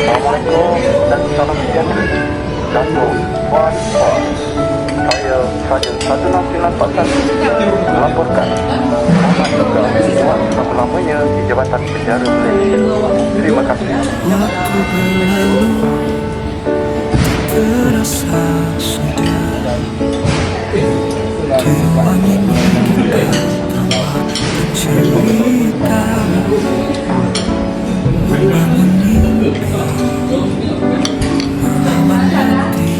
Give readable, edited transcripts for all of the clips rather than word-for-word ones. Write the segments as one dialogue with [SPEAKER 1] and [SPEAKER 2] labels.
[SPEAKER 1] Assalamualaikum dan salam sejahtera. Datuk Wan Fah. Saya Saja 16941 melaporkan Muhammad juga buat selama-lamanya di Jabatan Penjara Malaysia. Terima kasih.
[SPEAKER 2] Waktu berlalu terasa sudah terulangi kita tanpa cerita membangun mimpi melawan hati.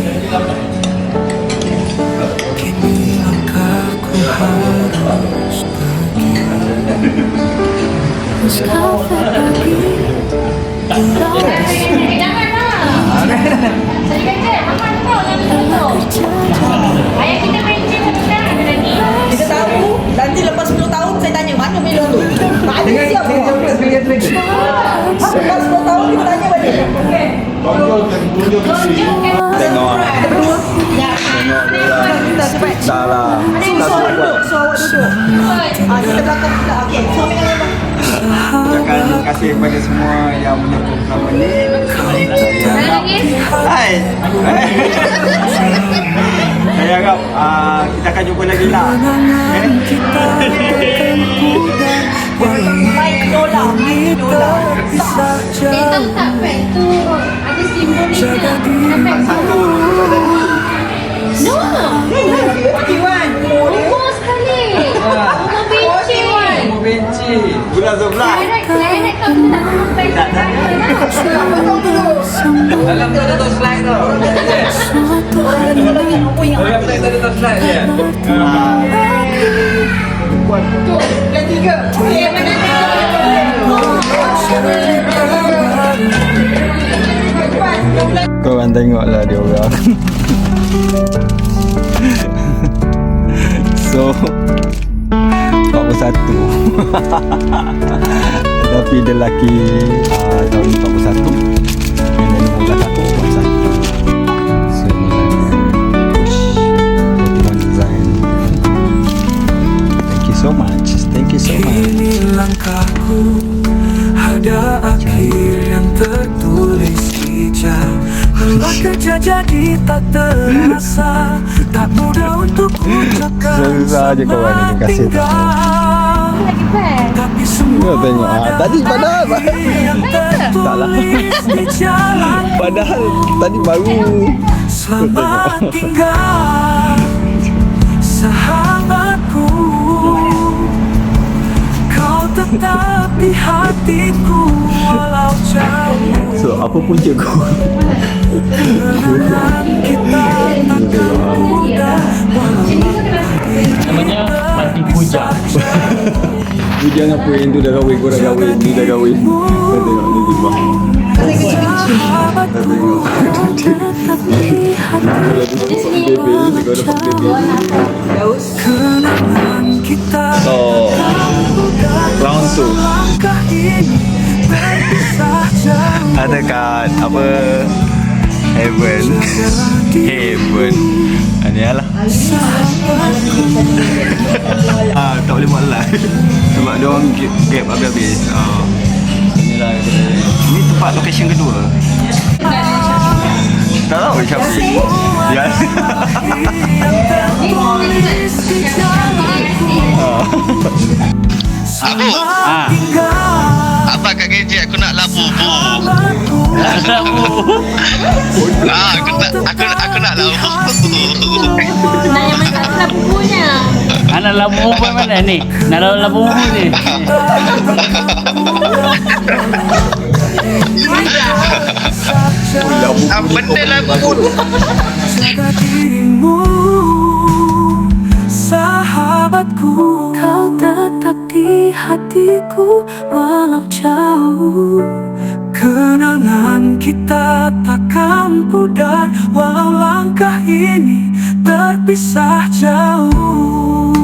[SPEAKER 2] Kini langkahku harus pergi maskapai pergi pulang
[SPEAKER 3] Kita tahu, nanti lepas 10 tahun saya tanya mana Milo tu. Tak ada siapa. Lepas 10 tahun kita tanya balik.
[SPEAKER 4] Tengok dah lah.
[SPEAKER 3] So awak duduk. Kita belakang pula. Okey, so ambil gambar.
[SPEAKER 4] Ucapkan terima kasih kepada semua yang menyokong selama ni. Hai. Saya harap kita akan jumpa lagi lah.
[SPEAKER 3] Baik, Dola.
[SPEAKER 5] Dia tahu tak pack tu ada simbol ni tak?
[SPEAKER 4] Satu.
[SPEAKER 5] No!
[SPEAKER 3] Iwan.
[SPEAKER 5] Umur sekali! Umur benci!
[SPEAKER 4] Kamu benci. Bulan 11.
[SPEAKER 5] Direct kau tu nak sampai ke
[SPEAKER 4] Dalam tu ada slide tu. Dalam tu ada slide je.
[SPEAKER 3] Yang tiga.
[SPEAKER 5] Okay, mana
[SPEAKER 4] Korang tengoklah dia orang. So 41. Tapi dia lelaki tahun 41. Yang dari 15 aku 41. So ni push 41 design. Thank you so much. Thank you so much.
[SPEAKER 2] Kini langkahku ada akhir yang tertulis hijau. Melangkah jadi tak terasa, tak mudah untuk ucapkan
[SPEAKER 4] Susah je kawan ni kasih tu.
[SPEAKER 5] lagi pack?
[SPEAKER 2] tapi semua
[SPEAKER 4] Kau tengok tadi padahal
[SPEAKER 2] yang tertulis di jalan.
[SPEAKER 4] padahal tadi baru.
[SPEAKER 2] Selamat tinggal sahabatku, kau tetap di hatiku walau jauh.
[SPEAKER 4] So apa punca kau?
[SPEAKER 2] Kenangan kita takkan mudah walau
[SPEAKER 6] Namanya Mati Puja.
[SPEAKER 4] Hujan apa yang tu dah kahwin, korang kahwin, ni dah kahwin. Kau tengok ni di bawah.
[SPEAKER 2] sahabatku, kau tetap di hatiku
[SPEAKER 4] Bebel, kau dapat bebel.
[SPEAKER 2] kenangan kita
[SPEAKER 4] Oh, round tu.
[SPEAKER 2] langkah ini terpisah jauh.
[SPEAKER 4] Ada kat apa? Heaven. Heaven. Ni lah. Tak boleh buat live. Sebab dia orang gap habis-habis. Inilah ni tempat location kedua. Tak tahu Syafiq. Ya.
[SPEAKER 7] Abu, apa kat gadget aku nak labu bu. Aku nak labu.
[SPEAKER 5] Nak yang mana tak bubunya?
[SPEAKER 6] Anak labu umur mana ni? Nak labu umur ni.
[SPEAKER 7] Benda labu.
[SPEAKER 2] Jaga dirimu, sahabatku, kau tetap di hatiku walau jauh. Kenangan kita takkan pudar walau langkah ini terpisah jauh.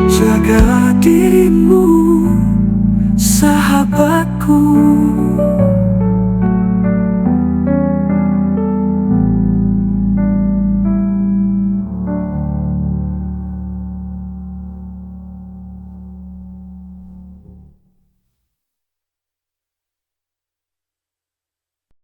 [SPEAKER 2] Jaga dirimu, sahabatku.